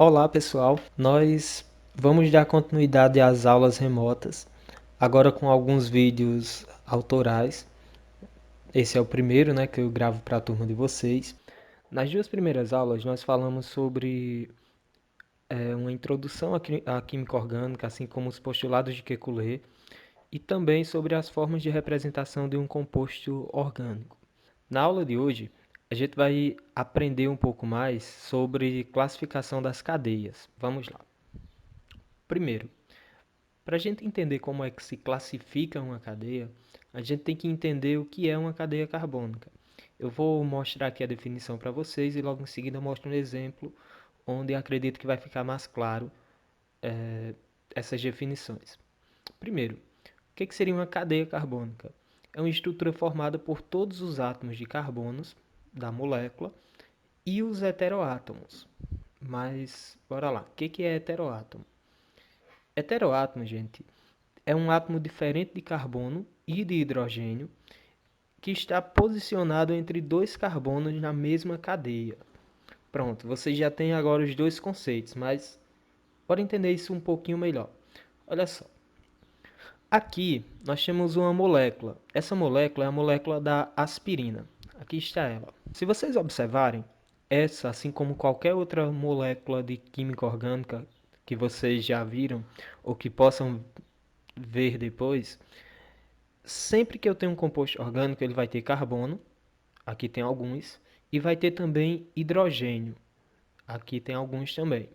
Olá pessoal, nós vamos dar continuidade às aulas remotas, agora com alguns vídeos autorais. Esse é o primeiro, que eu gravo para a turma de vocês. Nas duas primeiras aulas nós falamos sobre uma introdução à química orgânica, assim como os postulados de Kekulé, e também sobre as formas de representação de um composto orgânico. Na aula de hoje, a gente vai aprender um pouco mais sobre classificação das cadeias. Vamos lá. Primeiro, para a gente entender como é que se classifica uma cadeia, a gente tem que entender o que é uma cadeia carbônica. Eu vou mostrar aqui a definição para vocês e logo em seguida eu mostro um exemplo onde acredito que vai ficar mais claro essas definições. Primeiro, o que seria uma cadeia carbônica? É uma estrutura formada por todos os átomos de carbonos da molécula e os heteroátomos. Mas, bora lá, o que é heteroátomo? Heteroátomo, gente, é um átomo diferente de carbono e de hidrogênio que está posicionado entre dois carbonos na mesma cadeia. Pronto, você já tem agora os dois conceitos, mas para entender isso um pouquinho melhor. Olha só, aqui nós temos uma molécula. Essa molécula é a molécula da aspirina. Aqui está ela. Se vocês observarem, essa, assim como qualquer outra molécula de química orgânica que vocês já viram ou que possam ver depois, sempre que eu tenho um composto orgânico, ele vai ter carbono, aqui tem alguns, e vai ter também hidrogênio, aqui tem alguns também.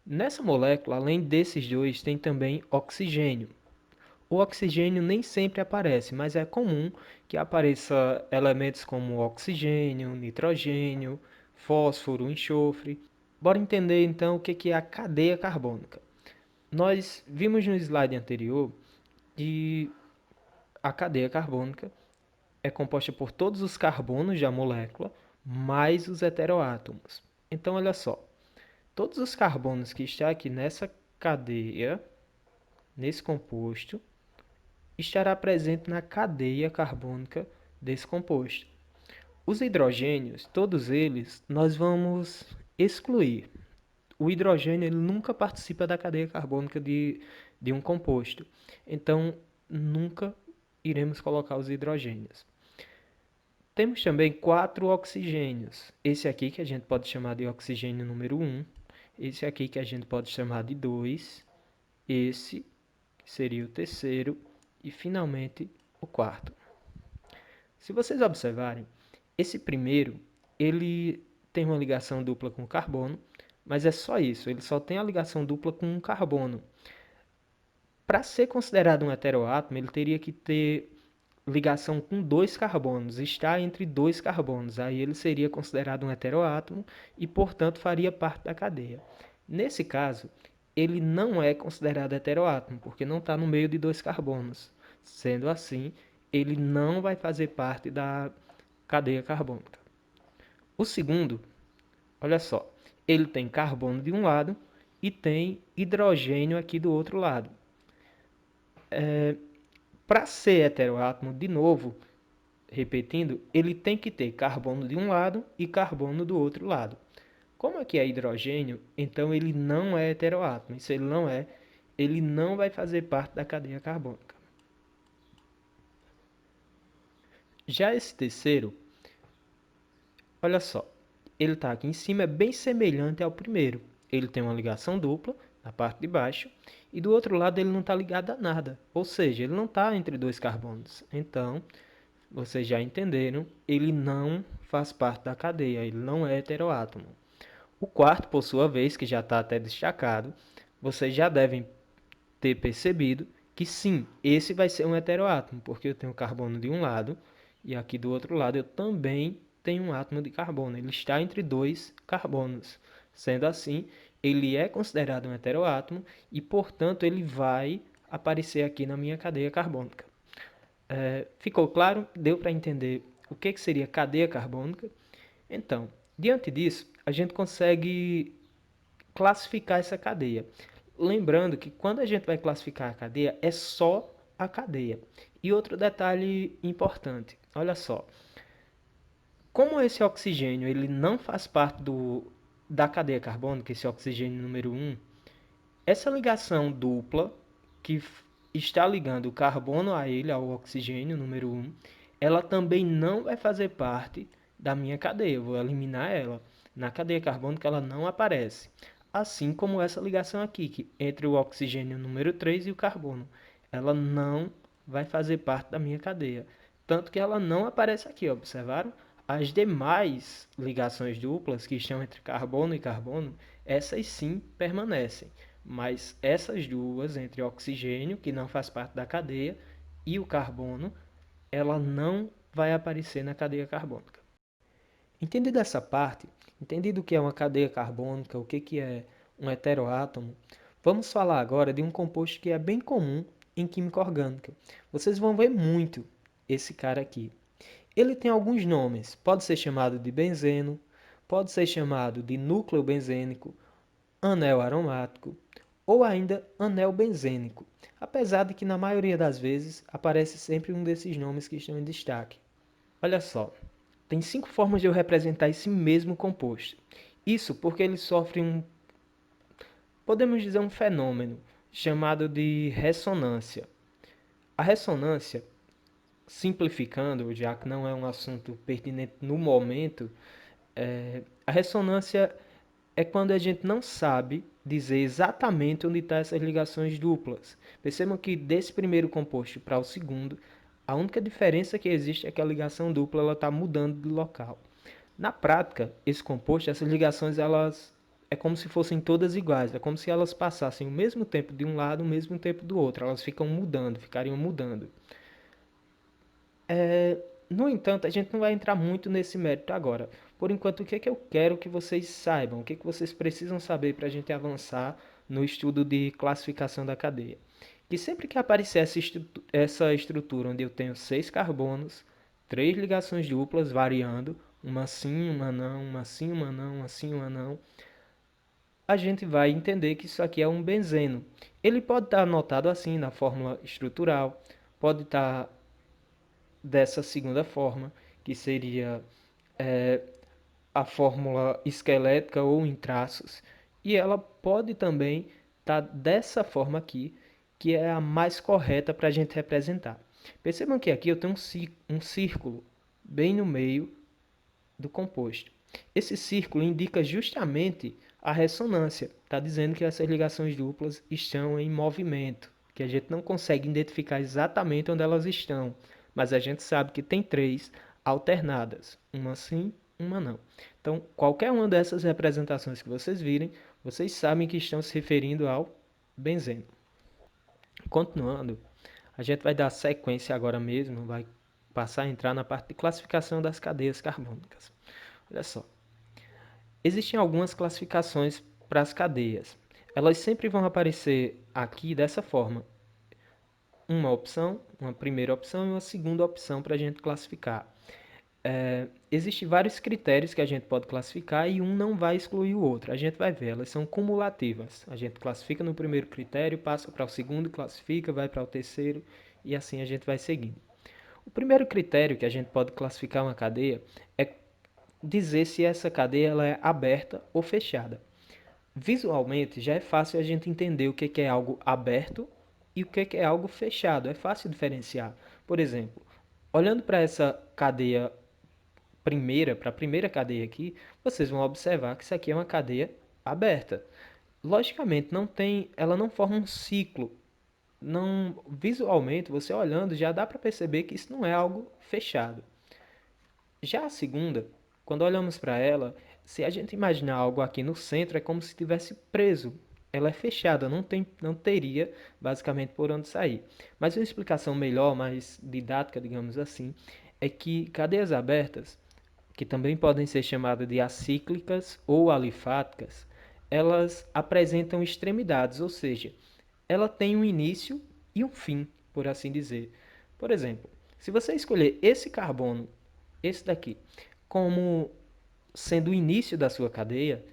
Nessa molécula, além desses dois, tem também oxigênio. O oxigênio nem sempre aparece, mas é comum que apareça elementos como oxigênio, nitrogênio, fósforo, enxofre. Bora entender então o que é a cadeia carbônica. Nós vimos no slide anterior que a cadeia carbônica é composta por todos os carbonos da molécula mais os heteroátomos. Então, olha só, todos os carbonos que estão aqui nessa cadeia, nesse composto, estará presente na cadeia carbônica desse composto. Os hidrogênios, todos eles, nós vamos excluir. O hidrogênio ele nunca participa da cadeia carbônica de um composto. Então, nunca iremos colocar os hidrogênios. Temos também 4 oxigênios. Esse aqui que a gente pode chamar de oxigênio número 1. Esse aqui que a gente pode chamar de 2. Esse seria o terceiro. E finalmente o quarto. Se vocês observarem, esse primeiro ele tem uma ligação dupla com carbono, mas é só isso, ele só tem a ligação dupla com um carbono. Para ser considerado um heteroátomo, ele teria que ter ligação com dois carbonos, está entre dois carbonos, aí ele seria considerado um heteroátomo e, portanto, faria parte da cadeia. Nesse caso, ele não é considerado heteroátomo, porque não está no meio de dois carbonos. Sendo assim, ele não vai fazer parte da cadeia carbônica. O segundo, olha só, ele tem carbono de um lado e tem hidrogênio aqui do outro lado. Para ser heteroátomo, de novo, repetindo, ele tem que ter carbono de um lado e carbono do outro lado. Como aqui é hidrogênio, então ele não é heteroátomo. E se ele não é, ele não vai fazer parte da cadeia carbônica. Já esse terceiro, olha só, ele está aqui em cima, é bem semelhante ao primeiro. Ele tem uma ligação dupla na parte de baixo e do outro lado ele não está ligado a nada. Ou seja, ele não está entre dois carbonos. Então, vocês já entenderam, ele não faz parte da cadeia, ele não é heteroátomo. O quarto, por sua vez, que já está até destacado, vocês já devem ter percebido que sim, esse vai ser um heteroátomo, porque eu tenho carbono de um lado e aqui do outro lado eu também tenho um átomo de carbono. Ele está entre dois carbonos. Sendo assim, ele é considerado um heteroátomo e, portanto, ele vai aparecer aqui na minha cadeia carbônica. Ficou claro? Deu para entender o que seria cadeia carbônica? Então, diante disso, a gente consegue classificar essa cadeia. Lembrando que quando a gente vai classificar a cadeia, é só a cadeia. E outro detalhe importante, olha só. Como esse oxigênio ele não faz parte da cadeia carbônica, esse oxigênio número 1, essa ligação dupla que está ligando o carbono a ele, ao oxigênio número 1, ela também não vai fazer parte da minha cadeia, eu vou eliminar ela. Na cadeia carbônica ela não aparece. Assim como essa ligação aqui, que entre o oxigênio número 3 e o carbono. Ela não vai fazer parte da minha cadeia. Tanto que ela não aparece aqui, observaram? As demais ligações duplas que estão entre carbono e carbono, essas sim permanecem. Mas essas duas, entre oxigênio, que não faz parte da cadeia, e o carbono, ela não vai aparecer na cadeia carbônica. Entendido essa parte, entendido o que é uma cadeia carbônica, o que é um heteroátomo, vamos falar agora de um composto que é bem comum em química orgânica. Vocês vão ver muito esse cara aqui. Ele tem alguns nomes, pode ser chamado de benzeno, pode ser chamado de núcleo benzênico, anel aromático ou ainda anel benzênico, apesar de que na maioria das vezes aparece sempre um desses nomes que estão em destaque. Olha só, tem 5 formas de eu representar esse mesmo composto. Isso porque ele sofre podemos dizer, um fenômeno chamado de ressonância. A ressonância, simplificando, já que não é um assunto pertinente no momento, a ressonância é quando a gente não sabe dizer exatamente onde estão essas ligações duplas. Percebam que desse primeiro composto para o segundo, a única diferença que existe é que a ligação dupla está mudando de local. Na prática, esse composto, essas ligações, elas é como se fossem todas iguais, é como se elas passassem o mesmo tempo de um lado, o mesmo tempo do outro, elas ficariam mudando. No entanto, a gente não vai entrar muito nesse mérito agora. Por enquanto, o que é que eu quero que vocês saibam? O que é que vocês precisam saber para a gente avançar no estudo de classificação da cadeia? Que sempre que aparecer essa estrutura onde eu tenho 6 carbonos, 3 ligações duplas variando, uma sim, uma não, uma sim, uma não, uma sim, uma não, a gente vai entender que isso aqui é um benzeno. Ele pode estar anotado assim na fórmula estrutural, pode estar dessa segunda forma, que seria a fórmula esquelética ou em traços, e ela pode também estar dessa forma aqui, que é a mais correta para a gente representar. Percebam que aqui eu tenho um círculo bem no meio do composto. Esse círculo indica justamente a ressonância, está dizendo que essas ligações duplas estão em movimento, que a gente não consegue identificar exatamente onde elas estão, mas a gente sabe que tem 3 alternadas, uma sim, uma não. Então, qualquer uma dessas representações que vocês virem, vocês sabem que estão se referindo ao benzeno. Continuando, a gente vai dar sequência agora mesmo, vai passar a entrar na parte de classificação das cadeias carbônicas. Olha só, existem algumas classificações para as cadeias. Elas sempre vão aparecer aqui dessa forma. Uma opção, uma primeira opção e uma segunda opção para a gente classificar. Existem vários critérios que a gente pode classificar e um não vai excluir o outro. A gente vai ver, elas são cumulativas. A gente classifica no primeiro critério, passa para o segundo, classifica, vai para o terceiro e assim a gente vai seguindo. O primeiro critério que a gente pode classificar uma cadeia é dizer se essa cadeia ela é aberta ou fechada. Visualmente já é fácil a gente entender o que é algo aberto e o que é algo fechado. É fácil diferenciar. Por exemplo, olhando para essa cadeia primeira, para a primeira cadeia aqui, vocês vão observar que isso aqui é uma cadeia aberta. Logicamente, ela não forma um ciclo. Não, visualmente, você olhando, já dá para perceber que isso não é algo fechado. Já a segunda, quando olhamos para ela, se a gente imaginar algo aqui no centro, é como se estivesse preso. Ela é fechada, não teria basicamente por onde sair. Mas uma explicação melhor, mais didática, digamos assim, é que cadeias abertas, que também podem ser chamadas de acíclicas ou alifáticas, elas apresentam extremidades, ou seja, ela tem um início e um fim, por assim dizer. Por exemplo, se você escolher esse carbono, esse daqui, como sendo o início da sua cadeia,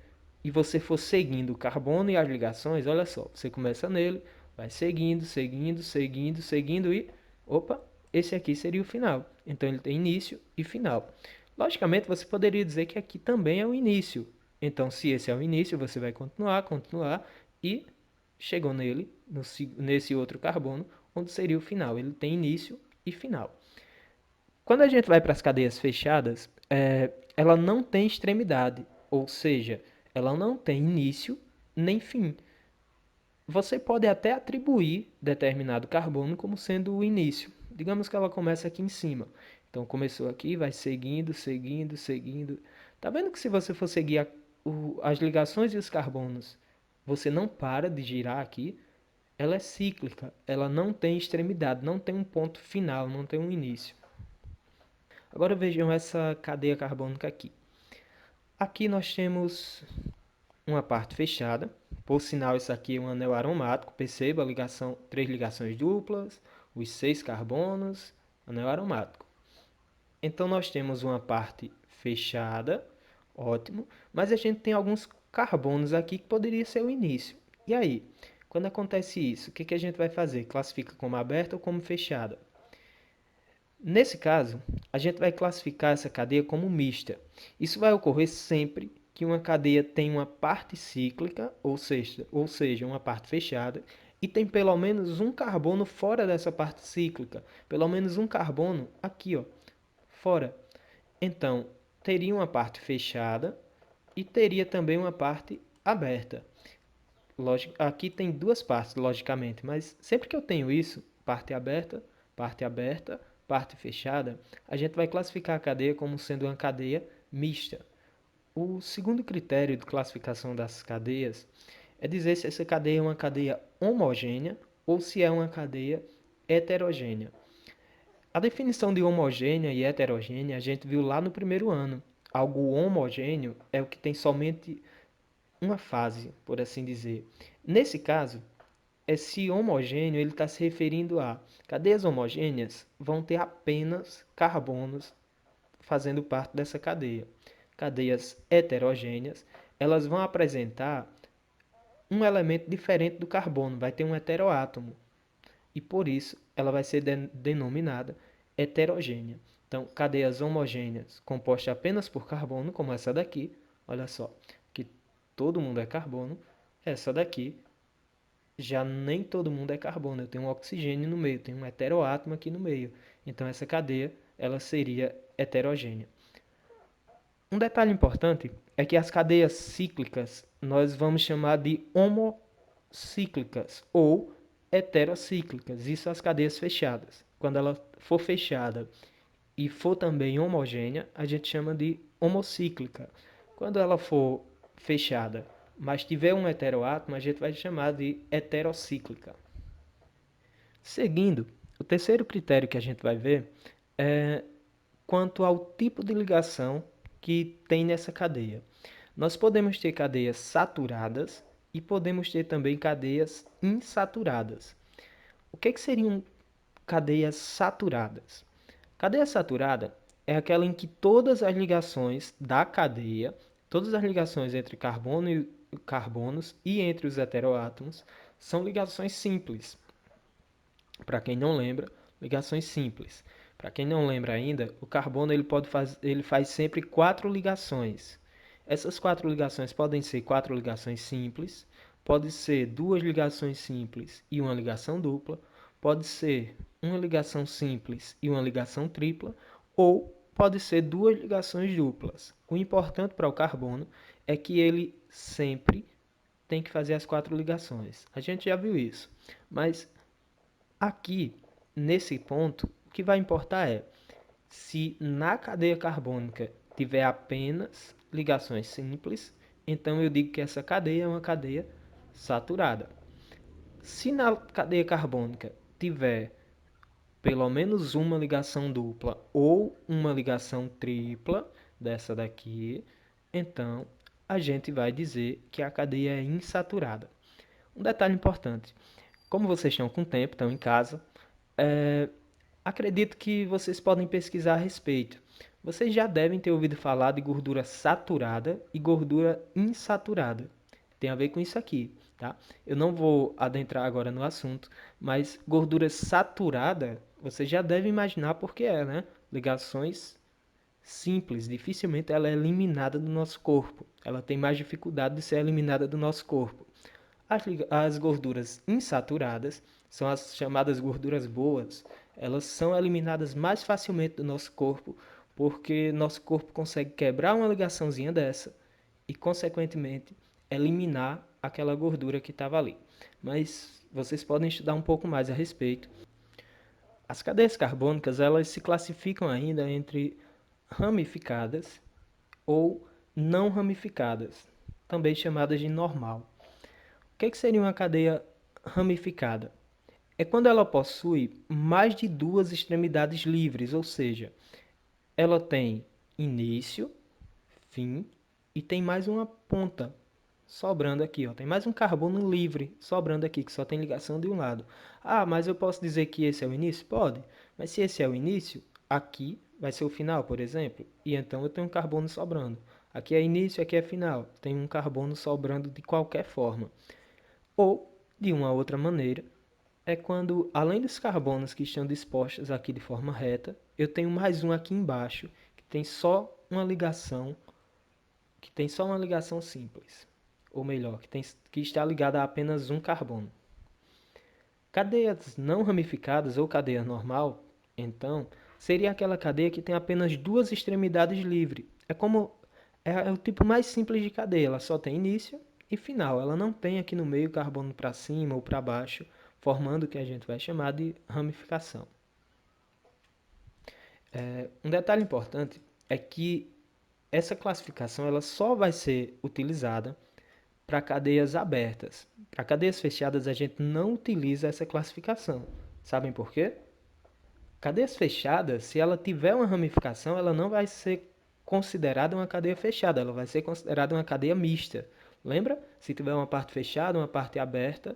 e você for seguindo o carbono e as ligações, olha só, você começa nele, vai seguindo, seguindo, seguindo, seguindo e, opa, esse aqui seria o final. Então ele tem início e final. Logicamente, você poderia dizer que aqui também é o início, Então, se esse é o início, você vai continuar, continuar e chegou nele, nesse outro carbono, onde seria o final. Ele tem início e final. Quando a gente vai para as cadeias fechadas, ela não tem extremidade, ou seja, ela não tem início nem fim. Você pode até atribuir determinado carbono como sendo o início. Digamos que ela começa aqui em cima. Então começou aqui, vai seguindo, seguindo, seguindo. Tá vendo que se você for seguir as ligações e os carbonos, você não para de girar aqui? Ela é cíclica, ela não tem extremidade, não tem um ponto final, não tem um início. Agora vejam essa cadeia carbônica aqui. Aqui nós temos uma parte fechada. Por sinal, isso aqui é um anel aromático. Perceba a ligação, 3 ligações duplas, os 6 carbonos, anel aromático. Então nós temos uma parte fechada, ótimo, mas a gente tem alguns carbonos aqui que poderia ser o início. E aí, quando acontece isso, o que a gente vai fazer? Classifica como aberta ou como fechada? Nesse caso, a gente vai classificar essa cadeia como mista. Isso vai ocorrer sempre que uma cadeia tem uma parte cíclica, ou seja, uma parte fechada, e tem pelo menos um carbono fora dessa parte cíclica. Pelo menos um carbono aqui, ó, fora. Então, teria uma parte fechada e teria também uma parte aberta. Aqui tem duas partes, logicamente, mas sempre que eu tenho isso, parte aberta, parte fechada, a gente vai classificar a cadeia como sendo uma cadeia mista. O segundo critério de classificação das cadeias é dizer se essa cadeia é uma cadeia homogênea ou se é uma cadeia heterogênea. A definição de homogênea e heterogênea a gente viu lá no primeiro ano. Algo homogêneo é o que tem somente uma fase, por assim dizer. Nesse caso, esse homogêneo ele está se referindo a cadeias homogêneas vão ter apenas carbonos fazendo parte dessa cadeia. Cadeias heterogêneas, elas vão apresentar um elemento diferente do carbono, vai ter um heteroátomo. E por isso ela vai ser denominada heterogênea. Então, cadeias homogêneas compostas apenas por carbono, como essa daqui, olha só, que todo mundo é carbono, essa daqui já nem todo mundo é carbono, eu tenho um oxigênio no meio, tenho um heteroátomo aqui no meio. Então essa cadeia, ela seria heterogênea. Um detalhe importante é que as cadeias cíclicas nós vamos chamar de homocíclicas ou heterocíclicas. Isso as cadeias fechadas. Quando ela for fechada e for também homogênea, a gente chama de homocíclica. Quando ela for fechada, mas tiver um heteroátomo, a gente vai chamar de heterocíclica. Seguindo, o terceiro critério que a gente vai ver é quanto ao tipo de ligação que tem nessa cadeia. Nós podemos ter cadeias saturadas e podemos ter também cadeias insaturadas. O que seriam cadeias saturadas? Cadeia saturada é aquela em que todas as ligações da cadeia, todas as ligações entre carbono e carbonos e entre os heteroátomos são ligações simples. Para quem não lembra, ligações simples. Para quem não lembra ainda, o carbono ele faz sempre 4 ligações. Essas 4 ligações podem ser 4 ligações simples, pode ser 2 ligações simples e uma ligação dupla, pode ser uma ligação simples e uma ligação tripla, ou pode ser 2 ligações duplas. O importante para o carbono é que ele sempre tem que fazer as 4 ligações. A gente já viu isso, mas aqui, nesse ponto, o que vai importar é se na cadeia carbônica tiver apenas ligações simples, então eu digo que essa cadeia é uma cadeia saturada. Se na cadeia carbônica tiver pelo menos uma ligação dupla ou uma ligação tripla dessa daqui, então a gente vai dizer que a cadeia é insaturada. Um detalhe importante: como vocês estão com tempo, estão em casa, é, acredito que vocês podem pesquisar a respeito. Vocês já devem ter ouvido falar de gordura saturada e gordura insaturada. Tem a ver com isso aqui, tá? Eu não vou adentrar agora no assunto, mas gordura saturada, você já deve imaginar por que é, né? Ligações simples, dificilmente ela é eliminada do nosso corpo. Ela tem mais dificuldade de ser eliminada do nosso corpo. As gorduras insaturadas são as chamadas gorduras boas. Elas são eliminadas mais facilmente do nosso corpo, porque nosso corpo consegue quebrar uma ligaçãozinha dessa e, consequentemente, eliminar aquela gordura que estava ali. Mas vocês podem estudar um pouco mais a respeito. As cadeias carbônicas, elas se classificam ainda entre ramificadas ou não ramificadas, também chamadas de normal. O que seria uma cadeia ramificada? É quando ela possui mais de duas extremidades livres, ou seja, ela tem início, fim e tem mais uma ponta sobrando aqui, ó. Tem mais um carbono livre sobrando aqui, que só tem ligação de um lado. Ah, mas eu posso dizer que esse é o início? Pode. Mas se esse é o início, aqui vai ser o final, por exemplo. E então eu tenho um carbono sobrando. Aqui é início, aqui é final. Tem um carbono sobrando de qualquer forma. Ou, de uma outra maneira, é quando, além dos carbonos que estão dispostos aqui de forma reta, eu tenho mais um aqui embaixo, que tem só uma ligação simples. Ou melhor, que está ligada a apenas um carbono. Cadeias não ramificadas ou cadeia normal, então, seria aquela cadeia que tem apenas duas extremidades livres. É o tipo mais simples de cadeia, ela só tem início e final. Ela não tem aqui no meio carbono para cima ou para baixo, formando o que a gente vai chamar de ramificação. Um detalhe importante é que essa classificação ela só vai ser utilizada para cadeias abertas. Para cadeias fechadas a gente não utiliza essa classificação. Sabem por quê? Cadeias fechadas, se ela tiver uma ramificação, ela não vai ser considerada uma cadeia fechada, ela vai ser considerada uma cadeia mista. Lembra? Se tiver uma parte fechada, uma parte aberta,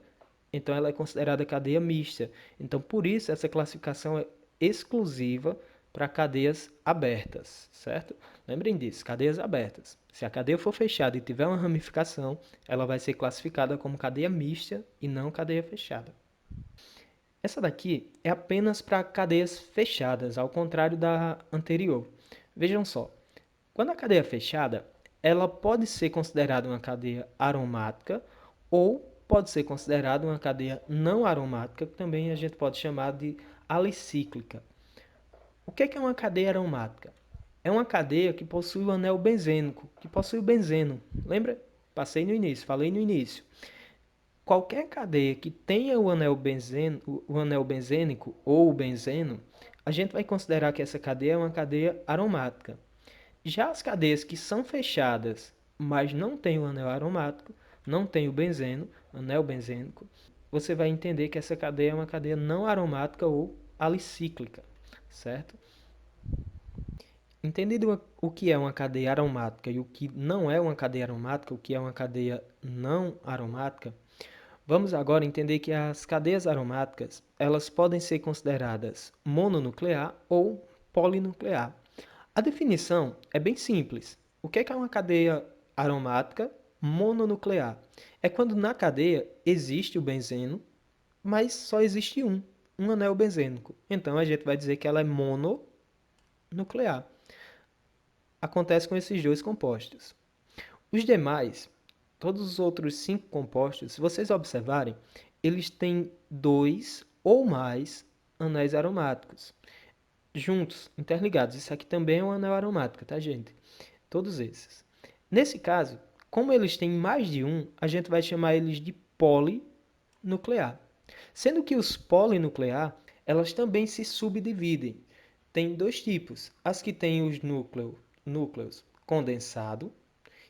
então ela é considerada cadeia mista. Então, por isso, essa classificação é exclusiva para cadeias abertas, certo? Lembrem disso, cadeias abertas. Se a cadeia for fechada e tiver uma ramificação, ela vai ser classificada como cadeia mista e não cadeia fechada. Essa daqui é apenas para cadeias fechadas, ao contrário da anterior. Vejam só, quando a cadeia é fechada, ela pode ser considerada uma cadeia aromática ou pode ser considerada uma cadeia não aromática, que também a gente pode chamar de alicíclica. O que é uma cadeia aromática? É uma cadeia que possui o anel benzênico, que possui o benzeno. Lembra? Passei no início, falei no início. Qualquer cadeia que tenha o anel benzênico ou o benzeno, a gente vai considerar que essa cadeia é uma cadeia aromática. Já as cadeias que são fechadas, mas não têm o anel aromático, não tem o benzeno, anel benzênico, você vai entender que essa cadeia é uma cadeia não aromática ou alicíclica, certo? Entendido o que é uma cadeia aromática e o que não é uma cadeia aromática, o que é uma cadeia não aromática, vamos agora entender que as cadeias aromáticas, elas podem ser consideradas mononuclear ou polinuclear. A definição é bem simples. O que é uma cadeia aromática mononuclear? É quando na cadeia existe o benzeno, mas só existe um anel benzênico. Então a gente vai dizer que ela é mononuclear. Acontece com esses dois compostos. Os demais, todos os outros 5 compostos, se vocês observarem, eles têm 2 ou mais anéis aromáticos, juntos, interligados. Isso aqui também é um anel aromático, tá, gente? Todos esses. Nesse caso, como eles têm mais de um, a gente vai chamar eles de polinuclear. Sendo que os polinuclear, elas também se subdividem. Tem dois tipos, as que têm os núcleos condensado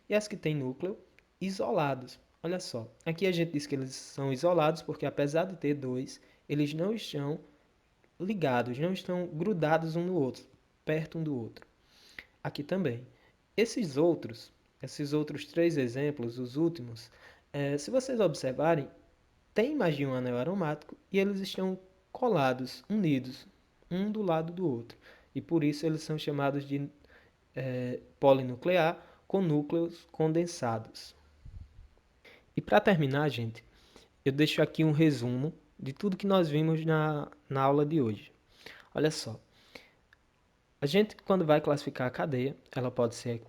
e as que têm núcleo isolados. Olha só, aqui a gente diz que eles são isolados porque apesar de ter dois, eles não estão ligados, não estão grudados um no outro, perto um do outro. Aqui também. Esses outros 3 exemplos, os últimos, se vocês observarem, tem mais de um anel aromático e eles estão colados, unidos, um do lado do outro. E por isso eles são chamados de polinuclear com núcleos condensados. E para terminar, gente, eu deixo aqui um resumo de tudo que nós vimos na aula de hoje. Olha só, A gente, quando vai classificar a cadeia, ela pode ser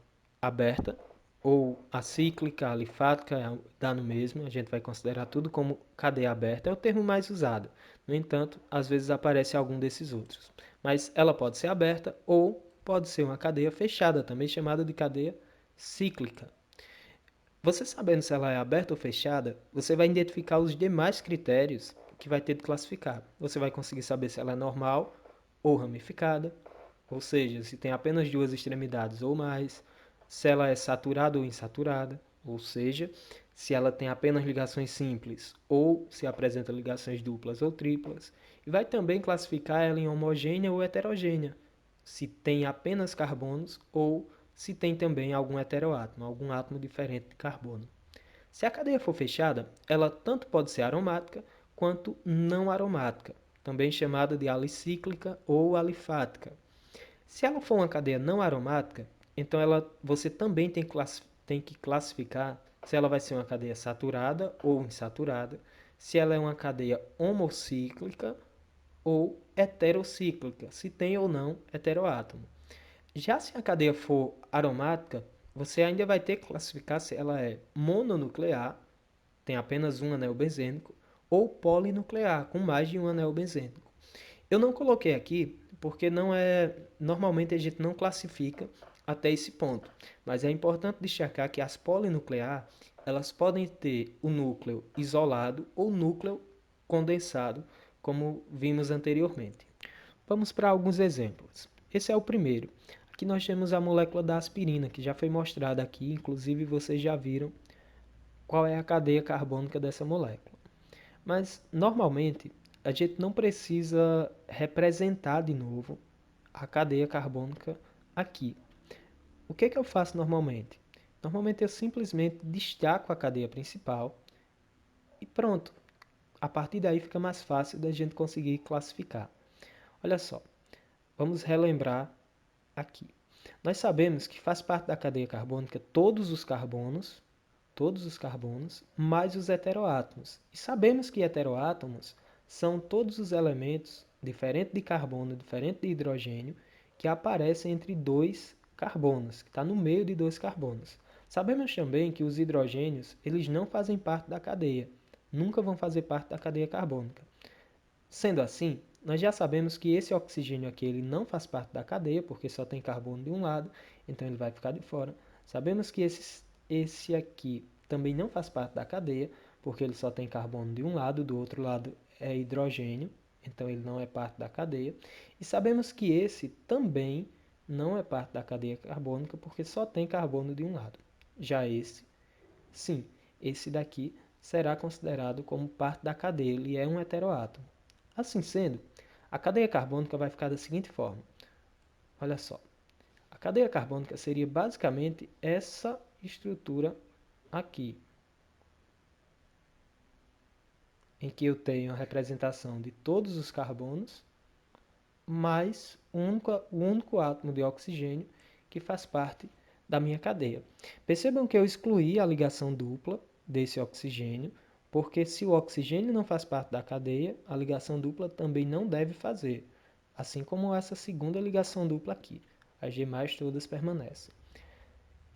aberta ou acíclica, alifática, dá no mesmo. A gente vai considerar tudo como cadeia aberta, é o termo mais usado. No entanto, às vezes aparece algum desses outros. Mas ela pode ser aberta ou pode ser uma cadeia fechada, também chamada de cadeia cíclica. Você sabendo se ela é aberta ou fechada, você vai identificar os demais critérios que vai ter de classificar. Você vai conseguir saber se ela é normal ou ramificada, ou seja, se tem apenas duas extremidades ou mais, se ela é saturada ou insaturada, ou seja, se ela tem apenas ligações simples ou se apresenta ligações duplas ou triplas, e vai também classificar ela em homogênea ou heterogênea, se tem apenas carbonos ou se tem também algum heteroátomo, algum átomo diferente de carbono. Se a cadeia for fechada, ela tanto pode ser aromática quanto não aromática, também chamada de alicíclica ou alifática. Se ela for uma cadeia não aromática, então você também tem que classificar se ela vai ser uma cadeia saturada ou insaturada, se ela é uma cadeia homocíclica ou heterocíclica, se tem ou não heteroátomo. Já se a cadeia for aromática, você ainda vai ter que classificar se ela é mononuclear, tem apenas um anel benzênico, ou polinuclear, com mais de um anel benzênico. Eu não coloquei aqui porque não é, normalmente a gente não classifica até esse ponto, mas é importante destacar que as polinuclear, elas podem ter o núcleo isolado ou núcleo condensado, como vimos anteriormente. Vamos para alguns exemplos. Esse é o primeiro. Aqui nós temos a molécula da aspirina, que já foi mostrada aqui, inclusive vocês já viram qual é a cadeia carbônica dessa molécula. Mas, normalmente, a gente não precisa representar de novo a cadeia carbônica aqui. O que eu faço normalmente? Normalmente eu simplesmente destaco a cadeia principal e pronto. A partir daí fica mais fácil da gente conseguir classificar. Olha só, vamos relembrar aqui. Nós sabemos que faz parte da cadeia carbônica todos os carbonos, mais os heteroátomos. E sabemos que heteroátomos são todos os elementos, diferente de carbono, diferente de hidrogênio, que aparecem entre dois carbonos, que está no meio de dois carbonos. Sabemos também que os hidrogênios, eles não fazem parte da cadeia, nunca vão fazer parte da cadeia carbônica. Sendo assim, nós já sabemos que esse oxigênio aqui ele não faz parte da cadeia, porque só tem carbono de um lado, então ele vai ficar de fora. Sabemos que esse aqui também não faz parte da cadeia, porque ele só tem carbono de um lado, do outro lado é hidrogênio, então ele não é parte da cadeia. E sabemos que esse também não é parte da cadeia carbônica, porque só tem carbono de um lado. Já esse, sim, esse daqui será considerado como parte da cadeia, ele é um heteroátomo. Assim sendo, a cadeia carbônica vai ficar da seguinte forma. Olha só, a cadeia carbônica seria basicamente essa estrutura aqui, em que eu tenho a representação de todos os carbonos, mais o único átomo de oxigênio que faz parte da minha cadeia. Percebam que eu excluí a ligação dupla desse oxigênio, porque se o oxigênio não faz parte da cadeia, a ligação dupla também não deve fazer, assim como essa segunda ligação dupla aqui. As demais todas permanecem.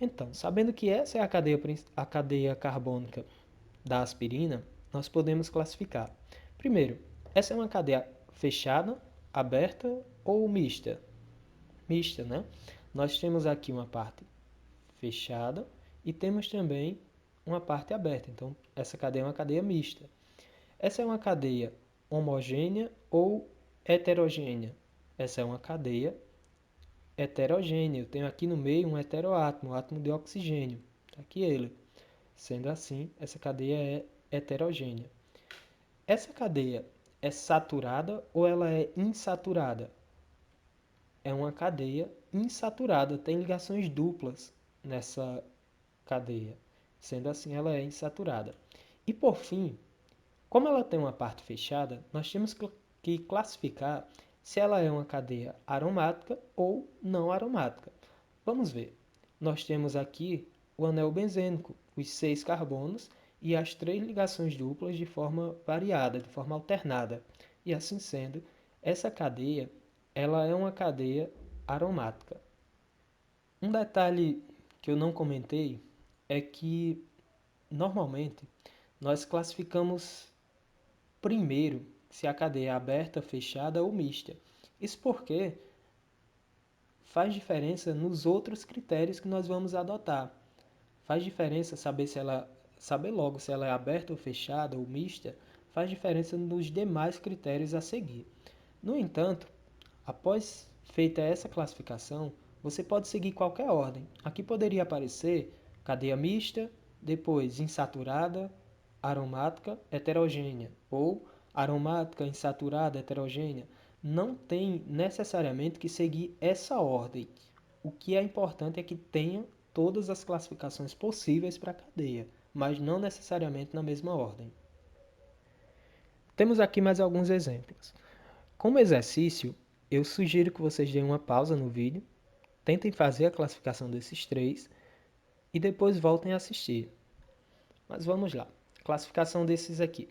Então, sabendo que essa é a cadeia carbônica da aspirina, nós podemos classificar. Primeiro, essa é uma cadeia fechada, aberta ou mista? Mista, né? Nós temos aqui uma parte fechada e temos também uma parte aberta. Então, essa cadeia é uma cadeia mista. Essa é uma cadeia homogênea ou heterogênea? Essa é uma cadeia heterogênea. Eu tenho aqui no meio um heteroátomo, um átomo de oxigênio. Está aqui ele. Sendo assim, essa cadeia é heterogênea. Essa cadeia é saturada ou ela é insaturada? É uma cadeia insaturada, tem ligações duplas nessa cadeia. Sendo assim, ela é insaturada. E por fim, como ela tem uma parte fechada, nós temos que classificar se ela é uma cadeia aromática ou não aromática. Vamos ver. Nós temos aqui o anel benzênico, os 6 carbonos e as 3 ligações duplas de forma variada, de forma alternada. E assim sendo, essa cadeia ela é uma cadeia aromática. Um detalhe que eu não comentei é que, normalmente, nós classificamos primeiro se a cadeia é aberta, fechada ou mista. Isso porque faz diferença nos outros critérios que nós vamos adotar. Faz diferença saber logo se ela é aberta ou fechada ou mista, faz diferença nos demais critérios a seguir. No entanto, após feita essa classificação, você pode seguir qualquer ordem. Aqui poderia aparecer cadeia mista, depois insaturada, aromática, heterogênea, ou aromática, insaturada, heterogênea. Não tem necessariamente que seguir essa ordem. O que é importante é que tenha todas as classificações possíveis para a cadeia, mas não necessariamente na mesma ordem. Temos aqui mais alguns exemplos. Como exercício, eu sugiro que vocês deem uma pausa no vídeo, tentem fazer a classificação desses três e depois voltem a assistir. Mas vamos lá. Classificação desses aqui.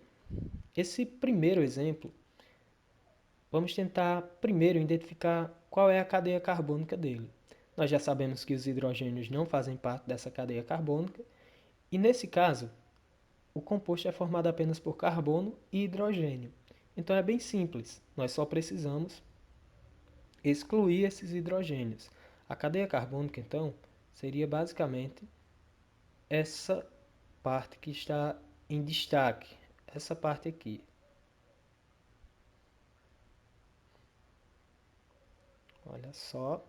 Esse primeiro exemplo, vamos tentar primeiro identificar qual é a cadeia carbônica dele. Nós já sabemos que os hidrogênios não fazem parte dessa cadeia carbônica e, nesse caso, o composto é formado apenas por carbono e hidrogênio. Então é bem simples, nós só precisamos excluir esses hidrogênios. A cadeia carbônica, então, seria basicamente essa parte que está em destaque, essa parte aqui. Olha só.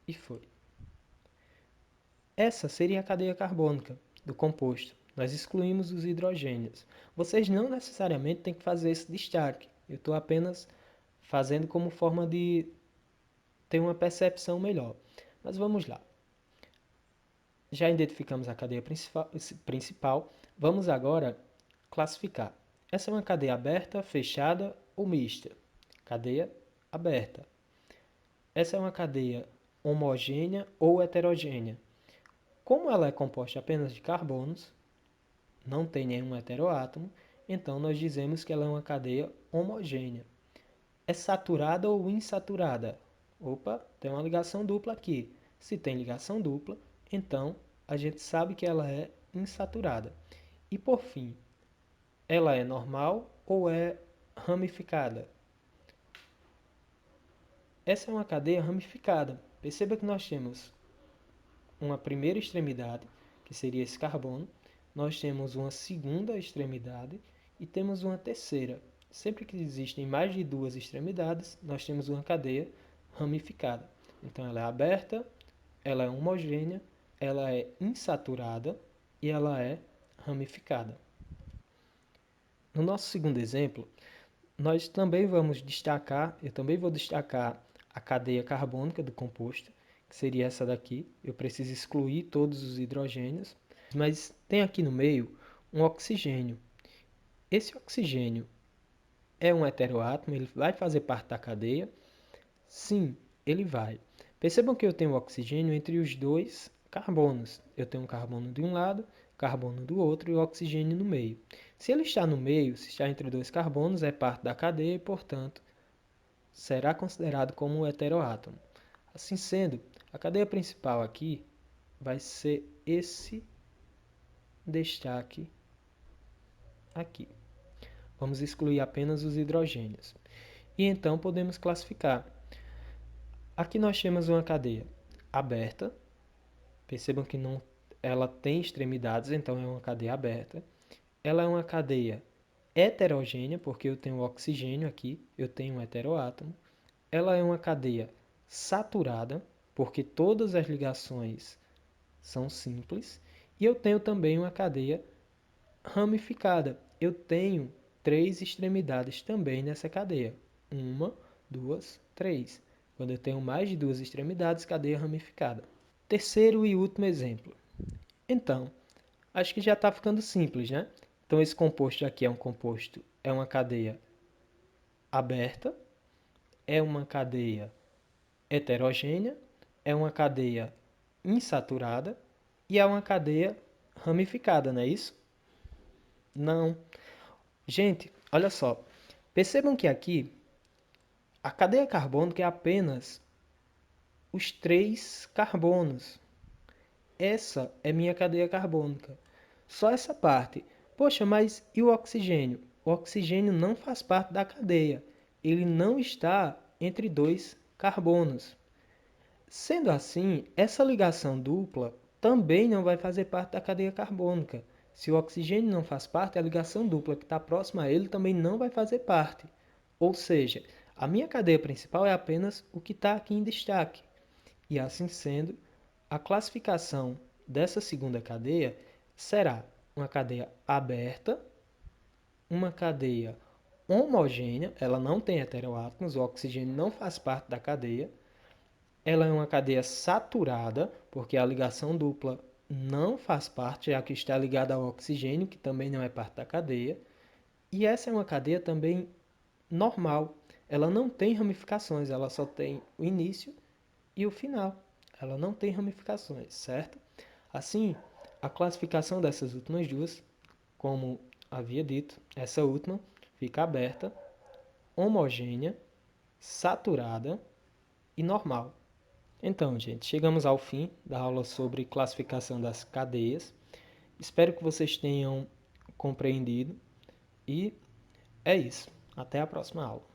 E foi. Essa seria a cadeia carbônica do composto. Nós excluímos os hidrogênios. Vocês não necessariamente têm que fazer esse destaque. Eu estou apenas fazendo como forma de ter uma percepção melhor. Mas vamos lá. Já identificamos a cadeia principal. Vamos agora classificar. Essa é uma cadeia aberta, fechada ou mista? Cadeia aberta. Essa é uma cadeia homogênea ou heterogênea? Como ela é composta apenas de carbonos, não tem nenhum heteroátomo, então nós dizemos que ela é uma cadeia homogênea. É saturada ou insaturada? Opa, tem uma ligação dupla aqui. Se tem ligação dupla, então a gente sabe que ela é insaturada. E por fim, ela é normal ou é ramificada? Essa é uma cadeia ramificada. Perceba que nós temos uma primeira extremidade, que seria esse carbono, nós temos uma segunda extremidade e temos uma terceira. Sempre que existem mais de duas extremidades, nós temos uma cadeia ramificada. Então ela é aberta, ela é homogênea, ela é insaturada e ela é ramificada. No nosso segundo exemplo, nós também vamos destacar, eu também vou destacar a cadeia carbônica do composto, que seria essa daqui. Eu preciso excluir todos os hidrogênios, mas tem aqui no meio um oxigênio. Esse oxigênio é um heteroátomo, ele vai fazer parte da cadeia? Sim, ele vai. Percebam que eu tenho oxigênio entre os dois carbonos. Eu tenho um carbono de um lado, carbono do outro e o oxigênio no meio. Se ele está no meio, se está entre dois carbonos, é parte da cadeia e, portanto, será considerado como um heteroátomo. Assim sendo, a cadeia principal aqui vai ser esse destaque aqui. Vamos excluir apenas os hidrogênios. E então podemos classificar. Aqui nós temos uma cadeia aberta. Percebam que não, ela tem extremidades, então é uma cadeia aberta. Ela é uma cadeia heterogênea, porque eu tenho oxigênio aqui, eu tenho um heteroátomo. Ela é uma cadeia saturada, porque todas as ligações são simples. E eu tenho também uma cadeia ramificada. Eu tenho três extremidades também nessa cadeia. Uma, duas, três. Quando eu tenho mais de duas extremidades, cadeia ramificada. Terceiro e último exemplo. Então, acho que já está ficando simples, né? Então, esse composto aqui é uma cadeia aberta, é uma cadeia heterogênea, é uma cadeia insaturada e é uma cadeia ramificada, não é isso? Não. Gente, olha só. Percebam que aqui A cadeia carbônica é apenas os 3 carbonos. Essa é minha cadeia carbônica. Só essa parte. Poxa, mas e o oxigênio? O oxigênio não faz parte da cadeia. Ele não está entre 2 carbonos. Sendo assim, essa ligação dupla também não vai fazer parte da cadeia carbônica. Se o oxigênio não faz parte, a ligação dupla que está próxima a ele também não vai fazer parte. Ou seja, a minha cadeia principal é apenas o que está aqui em destaque. E assim sendo, a classificação dessa segunda cadeia será uma cadeia aberta, uma cadeia homogênea, ela não tem heteroátomos, o oxigênio não faz parte da cadeia. Ela é uma cadeia saturada, porque a ligação dupla não faz parte, já que está ligada ao oxigênio, que também não é parte da cadeia. E essa é uma cadeia também normal. Ela não tem ramificações, ela só tem o início e o final. Ela não tem ramificações, certo? Assim, a classificação dessas últimas duas, como havia dito, essa última fica aberta, homogênea, saturada e normal. Então, gente, chegamos ao fim da aula sobre classificação das cadeias. Espero que vocês tenham compreendido e é isso. Até a próxima aula.